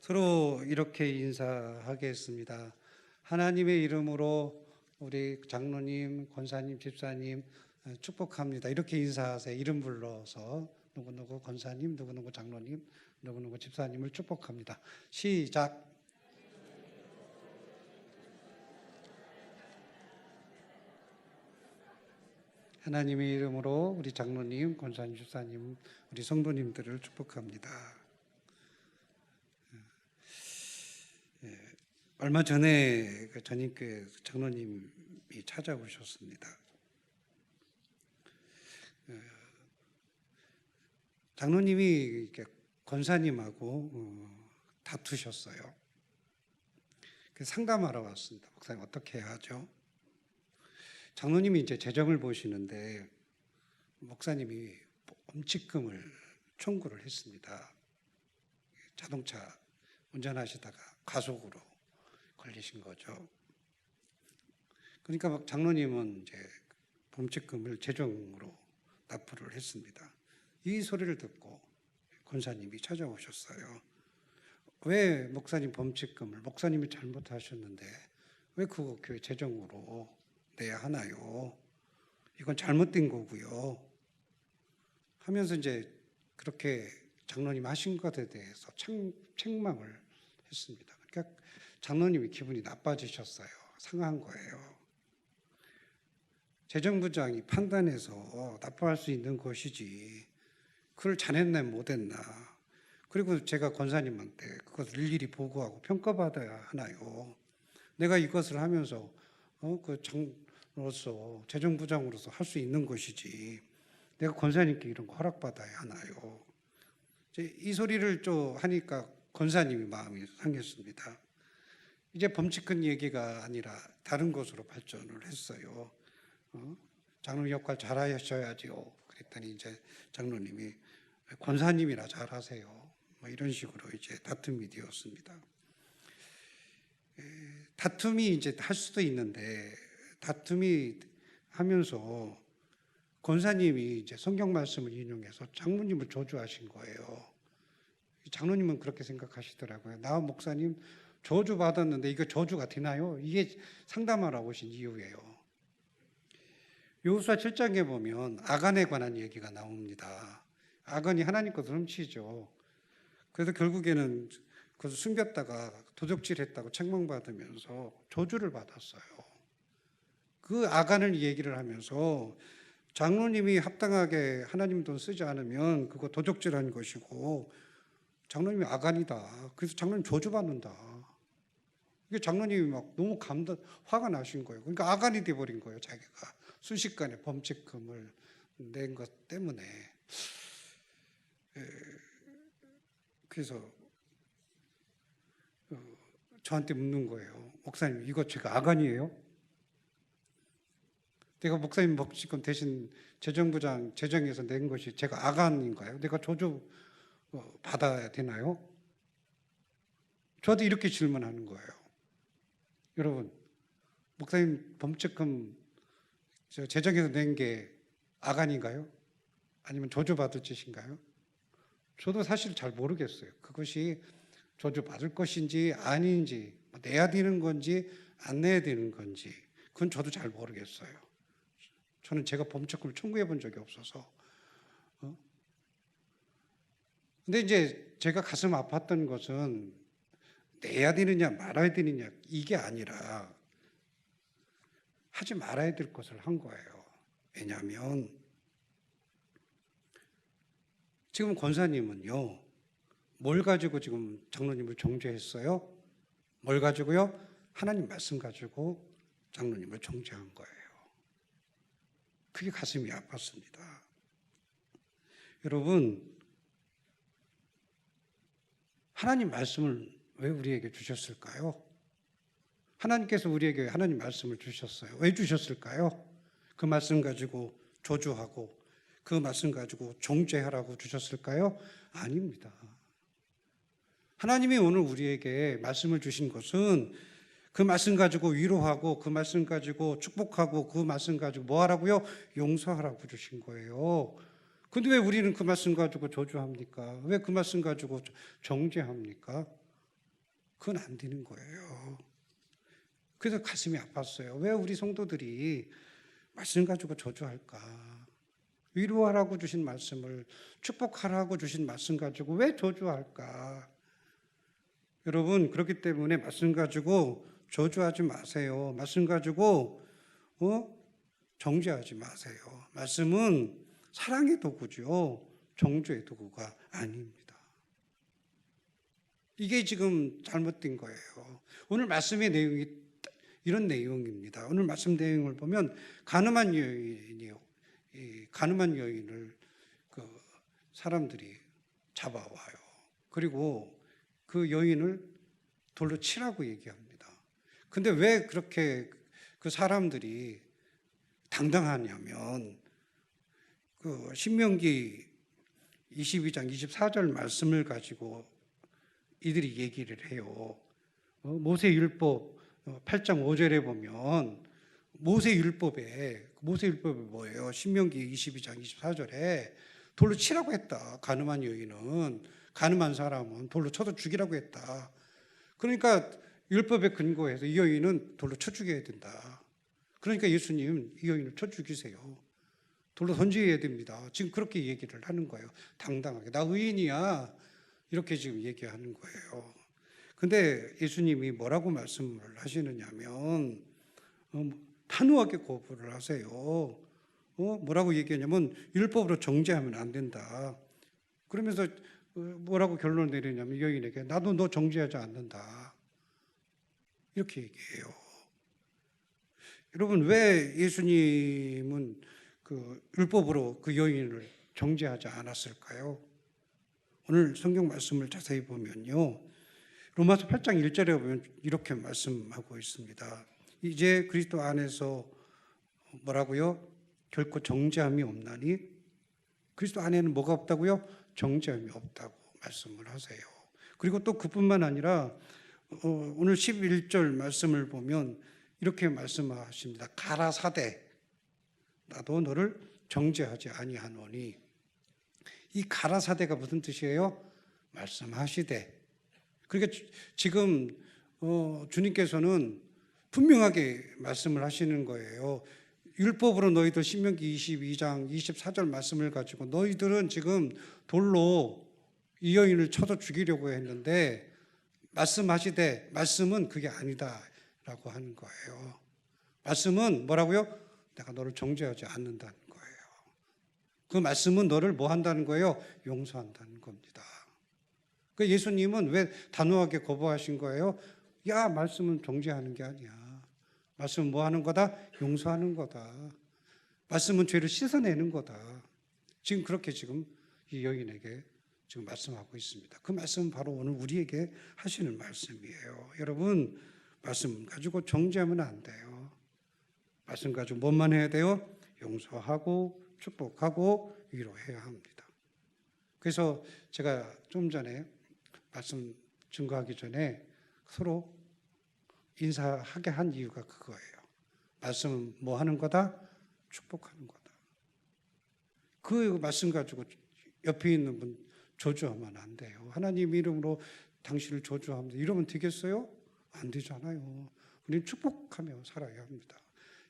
서로 이렇게 인사하겠습니다. 하나님의 이름으로 우리 장로님, 권사님, 집사님 축복합니다. 이렇게 인사하세요. 이름 불러서 누구누구 권사님, 누구누구 장로님, 누구누구 집사님을 축복합니다. 시작. 하나님의 이름으로 우리 장로님, 권사님, 집사님, 우리 성도님들을 축복합니다. 얼마 전에 전임교회 장로님이 찾아오셨습니다. 장로님이 권사님하고 다투셨어요. 상담하러 왔습니다. 목사님 어떻게 해야 하죠? 장로님이 이제 재정을 보시는데 목사님이 범칙금을 청구를 했습니다. 자동차 운전하시다가 과속으로 걸리신 거죠. 그러니까 장로님은 이제 범칙금을 재정으로 납부를 했습니다. 이 소리를 듣고 권사님이 찾아오셨어요. 왜 목사님 범칙금을 목사님이 잘못하셨는데 왜 그거 교회 재정으로 내야 하나요? 이건 잘못된 거고요. 하면서 이제 그렇게 장로님 하신 것에 대해서 책망을 했습니다. 그러니까 장로님이 기분이 나빠지셨어요. 상한 거예요. 재정부장이 판단해서 납부할 수 있는 것이지 그걸 잘했나 못했나. 그리고 제가 권사님한테 그것을 일일이 보고하고 평가받아야 하나요? 내가 이것을 하면서 그 장로서 재정부장으로서 할 수 있는 것이지 내가 권사님께 이런 거 허락받아야 하나요? 이 소리를 좀 하니까 권사님이 마음이 상했습니다. 이제 범칙금 얘기가 아니라 다른 것으로 발전을 했어요. 장로님 역할 잘 하셔야지요. 그랬더니 이제 장로님이 권사님이나 잘 하세요. 뭐 이런 식으로 이제 다툼이 되었습니다. 다툼이 이제 할 수도 있는데 다툼이 하면서 권사님이 이제 성경 말씀을 인용해서 장로님을 저주하신 거예요. 장로님은 그렇게 생각하시더라고요. 나 목사님 저주 받았는데 이거 저주가 되나요? 이게 상담하러 오신 이유예요. 여호수아 7장에 보면 아간에 관한 얘기가 나옵니다. 아간이 하나님 것을 훔치죠. 그래서 결국에는 그것을 숨겼다가 도적질했다고 책망받으면서 저주를 받았어요. 그 아간을 얘기를 하면서 장로님이 합당하게 하나님 돈 쓰지 않으면 그거 도적질한 것이고 장로님이 아간이다. 그래서 장로님 저주받는다. 이게 장로님이 막 너무 화가 나신 거예요. 그러니까 아간이 돼버린 거예요. 자기가 순식간에 범칙금을 낸 것 때문에. 그래서 저한테 묻는 거예요. 목사님 이거 제가 아간이에요? 내가 목사님 범칙금 대신 재정부장 재정에서 낸 것이 제가 아간인가요? 내가 저주 받아야 되나요? 저도 이렇게 질문하는 거예요. 여러분, 목사님 범칙금 재정에서 낸 게 아간인가요? 아니면 저주받을 짓인가요? 저도 사실 잘 모르겠어요. 그것이 저주받을 것인지 아닌지, 내야 되는 건지 안 내야 되는 건지 그건 저도 잘 모르겠어요. 저는 제가 범칙금을 청구해 본 적이 없어서. 근데 이제 제가 가슴 아팠던 것은 내야 되느냐 말아야 되느냐 이게 아니라 하지 말아야 될 것을 한 거예요. 왜냐하면 지금 권사님은요, 뭘 가지고 지금 장로님을 정죄했어요? 뭘 가지고요? 하나님 말씀 가지고 장로님을 정죄한 거예요. 그게 가슴이 아팠습니다. 여러분, 하나님 말씀을 왜 우리에게 주셨을까요? 하나님께서 우리에게 하나님 말씀을 주셨어요. 왜 주셨을까요? 그 말씀 가지고 저주하고 그 말씀 가지고 정죄하라고 주셨을까요? 아닙니다. 하나님이 오늘 우리에게 말씀을 주신 것은 그 말씀 가지고 위로하고 그 말씀 가지고 축복하고 그 말씀 가지고 뭐 하라고요? 용서하라고 주신 거예요. 근데 왜 우리는 그 말씀 가지고 저주합니까? 왜 그 말씀 가지고 정죄합니까? 그건 안 되는 거예요. 그래서 가슴이 아팠어요. 왜 우리 성도들이 말씀 가지고 저주할까? 위로하라고 주신 말씀을, 축복하라고 주신 말씀 가지고 왜 저주할까? 여러분, 그렇기 때문에 말씀 가지고 저주하지 마세요. 말씀 가지고 정죄하지 마세요. 말씀은 사랑의 도구죠. 정죄의 도구가 아닙니다. 이게 지금 잘못된 거예요. 오늘 말씀의 내용이 이런 내용입니다. 오늘 말씀 내용을 보면 가늠한 여인이요, 가늠한 여인을 그 사람들이 잡아와요. 그리고 그 여인을 돌로 치라고 얘기합니다. 근데 왜 그렇게 그 사람들이 당당하냐면 그 신명기 22장 24절 말씀을 가지고 이들이 얘기를 해요. 모세율법 8장 5절에 보면 모세율법이 뭐예요? 신명기 22장 24절에 돌로 치라고 했다. 가늠한 여인은, 가늠한 사람은 돌로 쳐서 죽이라고 했다. 그러니까 율법에 근거해서 이 여인은 돌로 쳐 죽여야 된다. 그러니까 예수님 이 여인을 쳐 죽이세요. 돌로 던져야 됩니다. 지금 그렇게 얘기를 하는 거예요. 당당하게. 나 의인이야. 이렇게 지금 얘기하는 거예요. 근데 예수님이 뭐라고 말씀을 하시느냐면 단호하게 거부를 하세요. 뭐라고 얘기하냐면 율법으로 정죄하면 안 된다. 그러면서 뭐라고 결론을 내리냐면 여인에게 나도 너 정죄하지 않는다. 이렇게 얘기해요. 여러분, 왜 예수님은 그 율법으로 그 여인을 정죄하지 않았을까요? 오늘 성경 말씀을 자세히 보면요. 로마서 8장 1절에 보면 이렇게 말씀하고 있습니다. 이제 그리스도 안에서 뭐라고요? 결코 정죄함이 없나니? 그리스도 안에는 뭐가 없다고요? 정죄함이 없다고 말씀을 하세요. 그리고 또 그뿐만 아니라 오늘 11절 말씀을 보면 이렇게 말씀하십니다. 가라사대 나도 너를 정죄하지 아니하노니. 이 가라사대가 무슨 뜻이에요? 말씀하시되. 그러니까 지금 주님께서는 분명하게 말씀을 하시는 거예요. 율법으로 너희들 신명기 22장 24절 말씀을 가지고 너희들은 지금 돌로 이 여인을 쳐서 죽이려고 했는데 말씀하시되, 말씀은 그게 아니다라고 하는 거예요. 말씀은 뭐라고요? 내가 너를 정죄하지 않는다는 거예요. 그 말씀은 너를 뭐 한다는 거예요? 용서한다는 겁니다. 그 예수님은 왜 단호하게 거부하신 거예요? 야, 말씀은 정죄하는 게 아니야. 말씀은 뭐 하는 거다? 용서하는 거다. 말씀은 죄를 씻어내는 거다. 지금 그렇게 지금 이 여인에게 지금 말씀하고 있습니다. 그 말씀은 바로 오늘 우리에게 하시는 말씀이에요. 여러분, 말씀 가지고 정죄하면 안 돼요. 말씀 가지고 뭐만 해야 돼요? 용서하고 축복하고 위로해야 합니다. 그래서 제가 좀 전에 말씀 증거하기 전에 서로 인사하게 한 이유가 그거예요. 말씀은 뭐 하는 거다? 축복하는 거다. 그 말씀 가지고 옆에 있는 분 저주하면 안 돼요. 하나님 이름으로 당신을 저주합니다. 이러면 되겠어요? 안 되잖아요. 우리는 축복하며 살아야 합니다.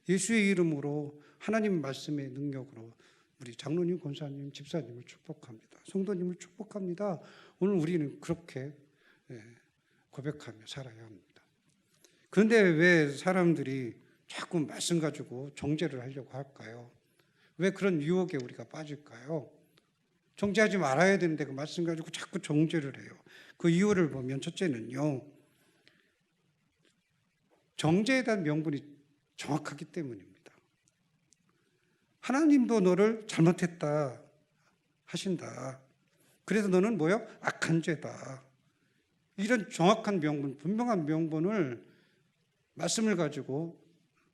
예수의 이름으로 하나님 말씀의 능력으로 우리 장로님, 권사님, 집사님을 축복합니다. 성도님을 축복합니다. 오늘 우리는 그렇게 고백하며 살아야 합니다. 그런데 왜 사람들이 자꾸 말씀 가지고 정죄를 하려고 할까요? 왜 그런 유혹에 우리가 빠질까요? 정죄하지 말아야 되는데 그 말씀 가지고 자꾸 정죄를 해요. 그 이유를 보면 첫째는요, 정죄에 대한 명분이 정확하기 때문입니다. 하나님도 너를 잘못했다 하신다. 그래서 너는 뭐요? 악한 죄다. 이런 정확한 명분, 분명한 명분을 말씀을 가지고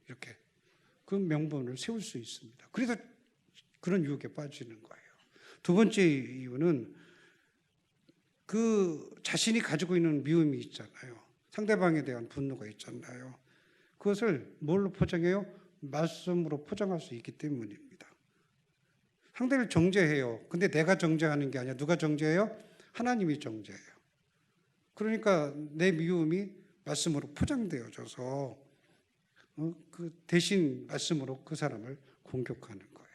이렇게 그 명분을 세울 수 있습니다. 그래서 그런 유혹에 빠지는 거예요. 두 번째 이유는 그 자신이 가지고 있는 미움이 있잖아요. 상대방에 대한 분노가 있잖아요. 그것을 뭘로 포장해요? 말씀으로 포장할 수 있기 때문입니다. 상대를 정죄해요. 근데 내가 정죄하는 게 아니라 누가 정죄해요? 하나님이 정죄해요. 그러니까 내 미움이 말씀으로 포장되어져서 그 대신 말씀으로 그 사람을 공격하는 거예요.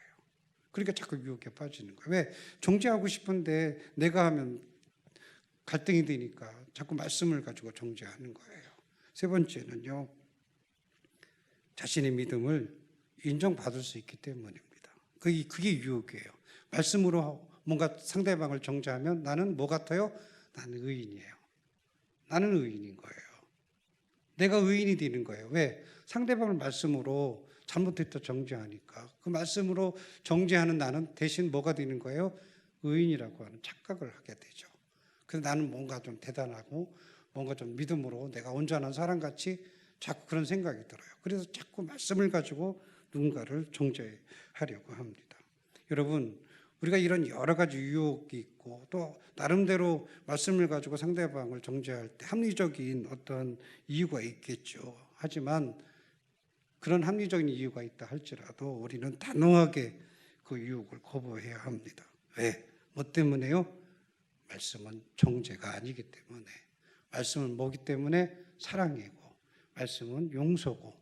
그러니까 자꾸 유혹에 빠지는 거예요. 왜? 정죄하고 싶은데 내가 하면 갈등이 되니까 자꾸 말씀을 가지고 정죄하는 거예요. 세 번째는요, 자신의 믿음을 인정받을 수 있기 때문입니다. 그게 유혹이에요. 말씀으로 뭔가 상대방을 정죄하면 나는 뭐 같아요? 나는 의인이에요. 나는 의인인 거예요. 내가 의인이 되는 거예요. 왜? 상대방을 말씀으로 잘못했다 정죄하니까 그 말씀으로 정죄하는 나는 대신 뭐가 되는 거예요? 의인이라고 하는 착각을 하게 되죠. 그래서 나는 뭔가 좀 대단하고 뭔가 좀 믿음으로 내가 온전한 사람같이 자꾸 그런 생각이 들어요. 그래서 자꾸 말씀을 가지고 누군가를 정죄하려고 합니다. 여러분, 우리가 이런 여러 가지 유혹이 있고 또 나름대로 말씀을 가지고 상대방을 정죄할 때 합리적인 어떤 이유가 있겠죠. 하지만 그런 합리적인 이유가 있다 할지라도 우리는 단호하게 그 유혹을 거부해야 합니다. 왜? 뭐 때문에요? 말씀은 정죄가 아니기 때문에, 말씀은 뭐기 때문에? 사랑이고, 말씀은 용서고,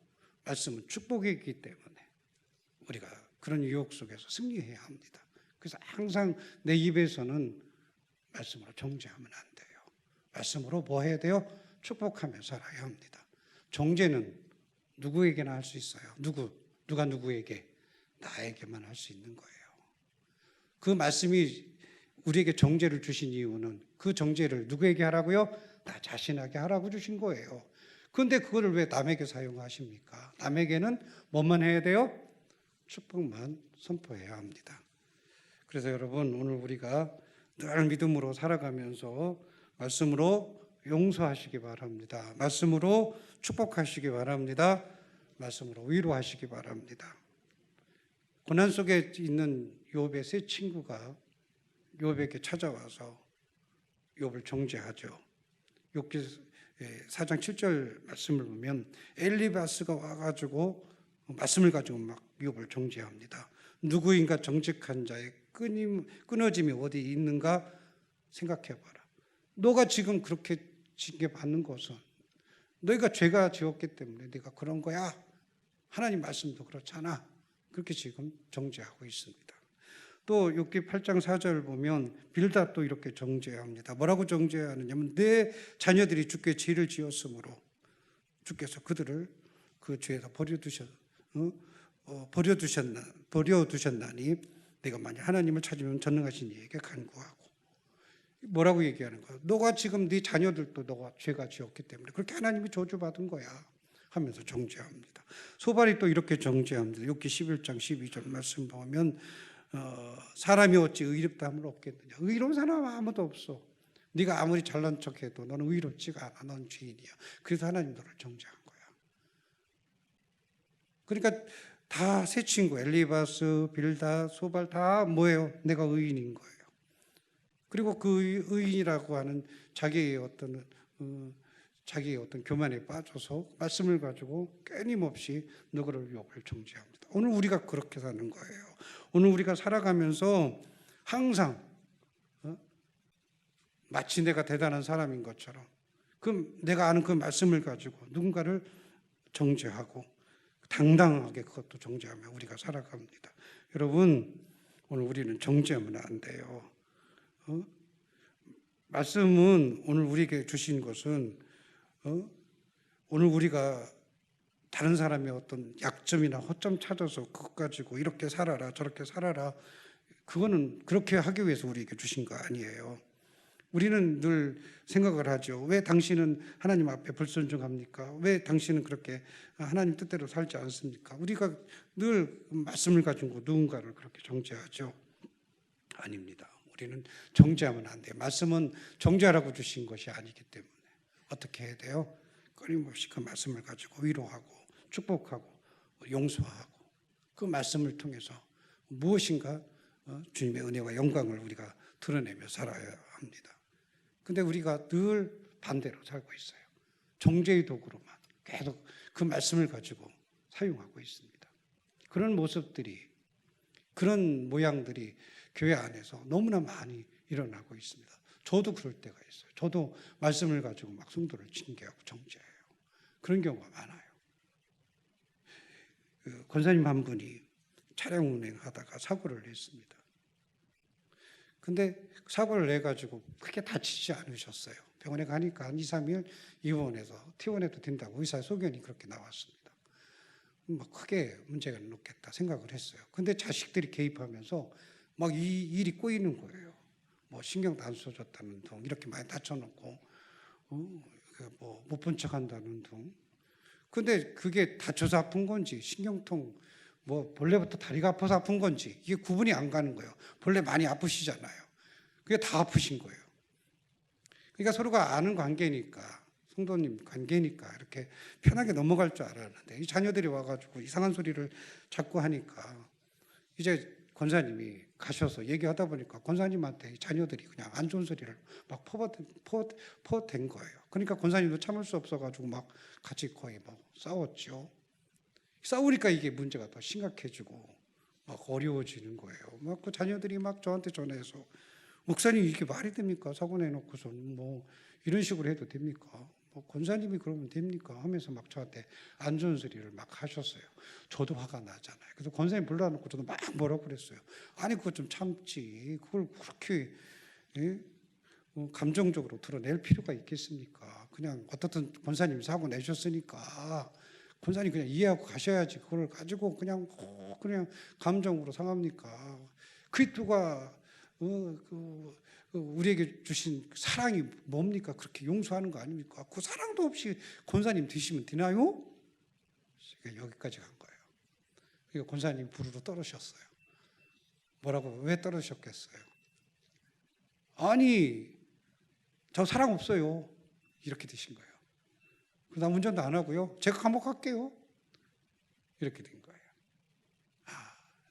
말씀은 축복이기 때문에 우리가 그런 유혹 속에서 승리해야 합니다. 그래서 항상 내 입에서는 말씀으로 정죄하면 안 돼요. 말씀으로 뭐 해야 돼요? 축복하며 살아야 합니다. 정죄는 누구에게나 할 수 있어요. 누가 누구에게? 나에게만 할 수 있는 거예요. 그 말씀이 우리에게 정죄를 주신 이유는 그 정죄를 누구에게 하라고요? 나 자신에게 하라고 주신 거예요. 그런데 그거를 왜 남에게 사용하십니까? 남에게는 뭐만 해야 돼요? 축복만 선포해야 합니다. 그래서 여러분, 오늘 우리가 늘 믿음으로 살아가면서 말씀으로 용서하시기 바랍니다. 말씀으로 축복하시기 바랍니다. 말씀으로 위로하시기 바랍니다. 고난 속에 있는 욥의 세 친구가 욥에게 찾아와서 욥을 정죄하죠. 욥기 4장 7절 말씀을 보면 엘리바스가 와가지고 말씀을 가지고 막 욥을 정죄합니다. 누구인가 정직한 자의 끊어짐이 어디 있는가 생각해봐라. 너가 지금 그렇게 징계받는 것은 너희가 죄가 지었기 때문에 네가 그런 거야. 하나님 말씀도 그렇잖아. 그렇게 지금 정죄하고 있습니다. 또 욥기 8장 4절 보면 빌닷도 이렇게 정죄합니다. 뭐라고 정죄하느냐면 내 자녀들이 주께 죄를 지었으므로 주께서 그들을 그 죄에서 버려두셨나니 내가 만약 하나님을 찾으면 전능하신 이에게 간구하고. 뭐라고 얘기하는 거야? 너가 지금 네 자녀들도 너가 죄가 지었기 때문에 그렇게 하나님이 저주받은 거야 하면서 정죄합니다. 소발이 또 이렇게 정죄합니다. 욥기 11장 12절 말씀 보면 사람이 어찌 의롭다함을 얻겠느냐. 의로운 사람 아무도 없어. 네가 아무리 잘난 척해도 너는 의롭지가 않아. 넌 죄인이야. 그래서 하나님 너를 정죄한 거야. 그러니까 다 세 친구 엘리바스, 빌닷, 소발 다 뭐예요? 내가 의인인 거예요. 그리고 그 의인이라고 하는 자기의 어떤 교만에 빠져서 말씀을 가지고 끊임없이 너그를 욥을 정죄합니다. 오늘 우리가 그렇게 사는 거예요. 오늘 우리가 살아가면서 항상 마치 내가 대단한 사람인 것처럼 내가 아는 그 말씀을 가지고 누군가를 정죄하고 당당하게 그것도 정죄하며 우리가 살아갑니다. 여러분, 오늘 우리는 정죄하면 안 돼요. 말씀은 오늘 우리에게 주신 것은 오늘 우리가 다른 사람의 어떤 약점이나 허점 찾아서 그것 가지고 이렇게 살아라 저렇게 살아라, 그거는 그렇게 하기 위해서 우리에게 주신 거 아니에요. 우리는 늘 생각을 하죠. 왜 당신은 하나님 앞에 불순종합니까? 왜 당신은 그렇게 하나님 뜻대로 살지 않습니까? 우리가 늘 말씀을 가지고 누군가를 그렇게 정죄하죠. 아닙니다. 우리는 정죄하면 안 돼요. 말씀은 정죄하라고 주신 것이 아니기 때문에 어떻게 해야 돼요? 끊임없이 그 말씀을 가지고 위로하고 축복하고 용서하고 그 말씀을 통해서 무엇인가 주님의 은혜와 영광을 우리가 드러내며 살아야 합니다. 근데 우리가 늘 반대로 살고 있어요. 정죄의 도구로만 계속 그 말씀을 가지고 사용하고 있습니다. 그런 모습들이, 그런 모양들이 교회 안에서 너무나 많이 일어나고 있습니다. 저도 그럴 때가 있어요. 저도 말씀을 가지고 막 성도를 징계하고 정죄해요. 그런 경우가 많아요. 그 권사님 한 분이 차량 운행하다가 사고를 냈습니다. 근데 사고를 내가지고 크게 다치지 않으셨어요. 병원에 가니까 한 2, 3일 입원해서 퇴원해도 된다고 의사 소견이 그렇게 나왔습니다. 뭐 크게 문제가 없겠다 생각을 했어요. 근데 자식들이 개입하면서 막 이 일이 꼬이는 거예요. 뭐 신경도 안 써줬다는 둥, 이렇게 많이 다쳐놓고 뭐 못 본 척한다는 둥. 근데 그게 다쳐서 아픈 건지 신경통, 뭐 본래부터 다리가 아파서 아픈 건지 이게 구분이 안 가는 거예요. 본래 많이 아프시잖아요. 그게 다 아프신 거예요. 그러니까 서로가 아는 관계니까, 성도님 관계니까 이렇게 편하게 넘어갈 줄 알았는데 이 자녀들이 와가지고 이상한 소리를 자꾸 하니까 이제 권사님이 가셔서 얘기하다 보니까 권사님한테 이 자녀들이 그냥 안 좋은 소리를 막 퍼댄 거예요. 그러니까 권사님도 참을 수 없어가지고 막 같이 거의 뭐 싸웠죠. 싸우니까 이게 문제가 더 심각해지고 막 어려워지는 거예요. 막 그 자녀들이 막 저한테 전화해서 목사님 이게 말이 됩니까? 사고 내놓고서 뭐 이런 식으로 해도 됩니까? 뭐 권사님이 그러면 됩니까? 하면서 막 저한테 안 좋은 소리를 막 하셨어요. 저도 화가 나잖아요. 그래서 권사님 불러놓고 저도 막 뭐라고 그랬어요. 아니 그거 좀 참지. 그걸 그렇게 감정적으로 드러낼 필요가 있겠습니까? 그냥 어떻든 권사님 사고 내셨으니까 권사님 그냥 이해하고 가셔야지. 그걸 가지고 그냥 감정으로 상합니까? 그리스도가 우리에게 주신 사랑이 뭡니까? 그렇게 용서하는 거 아닙니까? 그 사랑도 없이 권사님 드시면 되나요? 여기까지 간 거예요. 그러니까 권사님 부르러 떨으셨어요. 뭐라고? 왜 떨으셨겠어요? 아니 저 사랑 없어요. 이렇게 되신 거예요. 나 운전도 안 하고요. 제가 감옥할게요. 이렇게 된 거예요.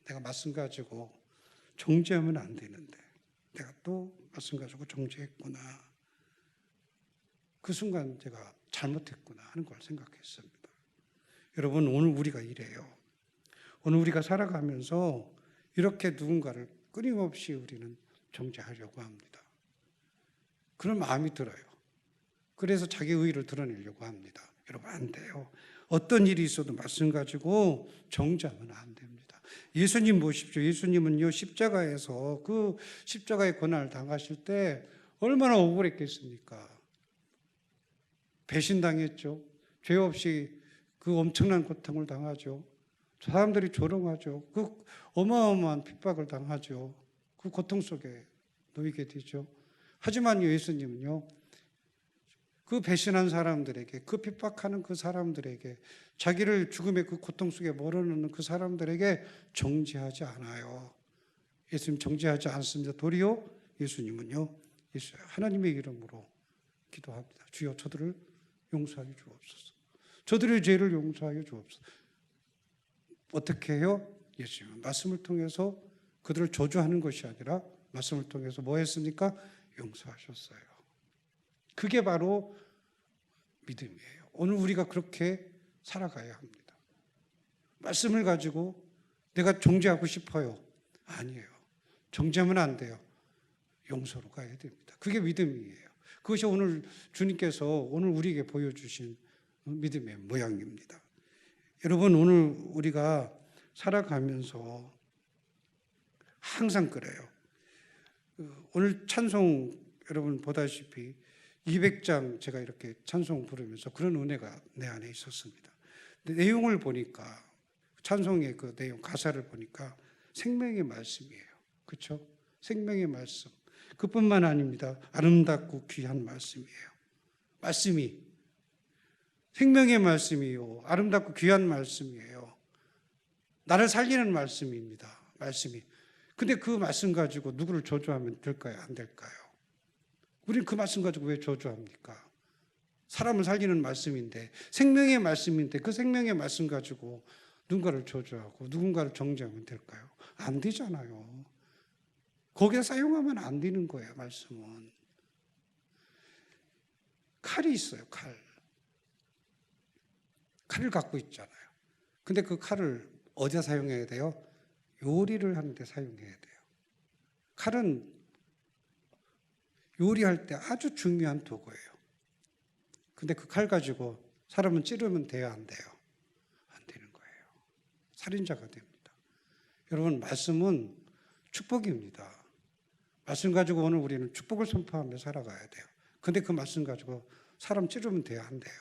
내가 말씀 가지고 정죄하면 안 되는데 내가 또 말씀 가지고 정죄했구나. 그 순간 제가 잘못했구나 하는 걸 생각했습니다. 여러분 오늘 우리가 이래요. 오늘 우리가 살아가면서 이렇게 누군가를 끊임없이 우리는 정죄하려고 합니다. 그런 마음이 들어요. 그래서 자기 의의를 드러내려고 합니다. 여러분 안 돼요. 어떤 일이 있어도 말씀 가지고 정죄하면 안 됩니다. 예수님 보십시오. 예수님은요 십자가에서 그 십자가의 고난을 당하실 때 얼마나 억울했겠습니까? 배신당했죠. 죄 없이 그 엄청난 고통을 당하죠. 사람들이 조롱하죠. 그 어마어마한 핍박을 당하죠. 그 고통 속에 놓이게 되죠. 하지만 예수님은요 그 배신한 사람들에게, 그 핍박하는 그 사람들에게, 자기를 죽음의 그 고통 속에 몰아넣는 그 사람들에게 정죄하지 않아요. 예수님 정죄하지 않습니다. 도리어 예수님은요, 하나님의 이름으로 기도합니다. 주여 저들을 용서하여 주옵소서. 저들의 죄를 용서하여 주옵소서. 어떻게 해요? 예수님은 말씀을 통해서 그들을 저주하는 것이 아니라 말씀을 통해서 뭐 했습니까? 용서하셨어요. 그게 바로 믿음이에요. 오늘 우리가 그렇게 살아가야 합니다. 말씀을 가지고 내가 정죄하고 싶어요. 아니에요. 정죄하면 안 돼요. 용서로 가야 됩니다. 그게 믿음이에요. 그것이 오늘 주님께서 오늘 우리에게 보여주신 믿음의 모양입니다. 여러분 오늘 우리가 살아가면서 항상 그래요. 오늘 찬송 여러분 보다시피 200장 제가 이렇게 찬송 부르면서 그런 은혜가 내 안에 있었습니다. 근데 내용을 보니까 찬송의 그 내용 가사를 보니까 생명의 말씀이에요. 그렇죠? 생명의 말씀. 그뿐만 아닙니다. 아름답고 귀한 말씀이에요. 말씀이 생명의 말씀이요. 아름답고 귀한 말씀이에요. 나를 살리는 말씀입니다. 말씀이. 근데 그 말씀 가지고 누구를 저주하면 될까요? 안 될까요? 우리는 그 말씀 가지고 왜 저주합니까? 사람을 살리는 말씀인데, 생명의 말씀인데 그 생명의 말씀 가지고 누군가를 저주하고 누군가를 정죄하면 될까요? 안 되잖아요. 거기에 사용하면 안 되는 거예요. 말씀은. 칼이 있어요. 칼을 갖고 있잖아요. 근데 그 칼을 어디에 사용해야 돼요? 요리를 하는데 사용해야 돼요. 칼은 요리할 때 아주 중요한 도구예요. 근데 그 칼 가지고 사람은 찌르면 돼요, 안 돼요? 안 되는 거예요. 살인자가 됩니다. 여러분, 말씀은 축복입니다. 말씀 가지고 오늘 우리는 축복을 선포하며 살아가야 돼요. 근데 그 말씀 가지고 사람 찌르면 돼요, 안 돼요?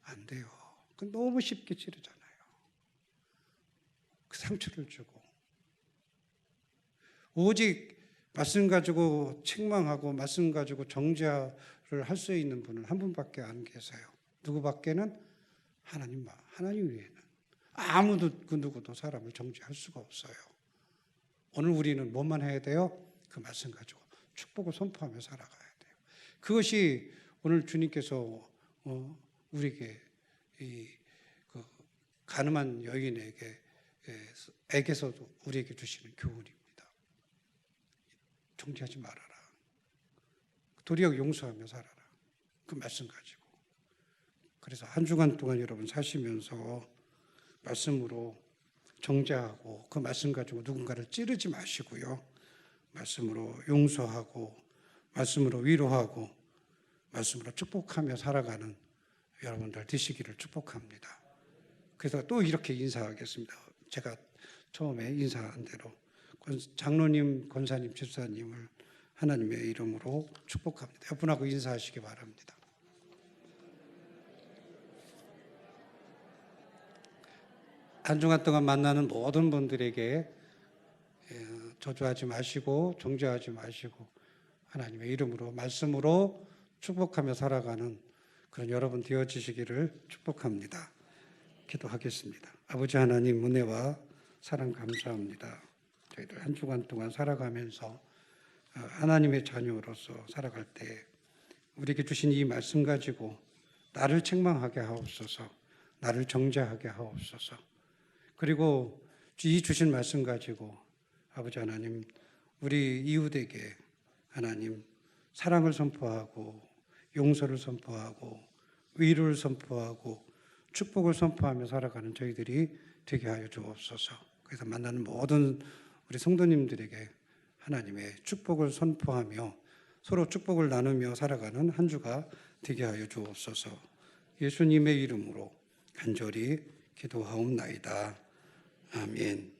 안 돼요. 그 너무 쉽게 찌르잖아요. 그 상처를 주고. 오직 말씀 가지고 책망하고 말씀 가지고 정죄를 할 수 있는 분은 한 분밖에 안 계세요. 누구밖에는? 하나님 외에는 아무도 그 누구도 사람을 정죄할 수가 없어요. 오늘 우리는 뭐만 해야 돼요? 그 말씀 가지고 축복을 선포하며 살아가야 돼요. 그것이 오늘 주님께서 우리에게 그 가늠한 여인에게서도 우리에게 주시는 교훈입니다. 정죄하지 말아라. 도리어 용서하며 살아라. 그 말씀 가지고. 그래서 한 주간 동안 여러분 사시면서 말씀으로 정죄하고 그 말씀 가지고 누군가를 찌르지 마시고요. 말씀으로 용서하고 말씀으로 위로하고 말씀으로 축복하며 살아가는 여러분들 되시기를 축복합니다. 그래서 또 이렇게 인사하겠습니다. 제가 처음에 인사한 대로 장로님, 권사님, 집사님을 하나님의 이름으로 축복합니다. 옆분하고 인사하시기 바랍니다. 한 주간 동안 만나는 모든 분들에게 저주하지 마시고 정죄하지 마시고 하나님의 이름으로 말씀으로 축복하며 살아가는 그런 여러분 되어지시기를 축복합니다. 기도하겠습니다. 아버지 하나님 은혜와 사랑 감사합니다. 저희들 한 주간 동안 살아가면서 하나님의 자녀로서 살아갈 때 우리에게 주신 이 말씀 가지고 나를 책망하게 하옵소서, 나를 정죄하게 하옵소서. 그리고 이 주신 말씀 가지고 아버지 하나님 우리 이웃에게 하나님 사랑을 선포하고 용서를 선포하고 위로를 선포하고 축복을 선포하며 살아가는 저희들이 되게 하여 주옵소서. 그래서 만나는 모든 우리 성도님들에게 하나님의 축복을 선포하며 서로 축복을 나누며 살아가는 한 주가 되게 하여 주옵소서. 예수님의 이름으로 간절히 기도하옵나이다. 아멘.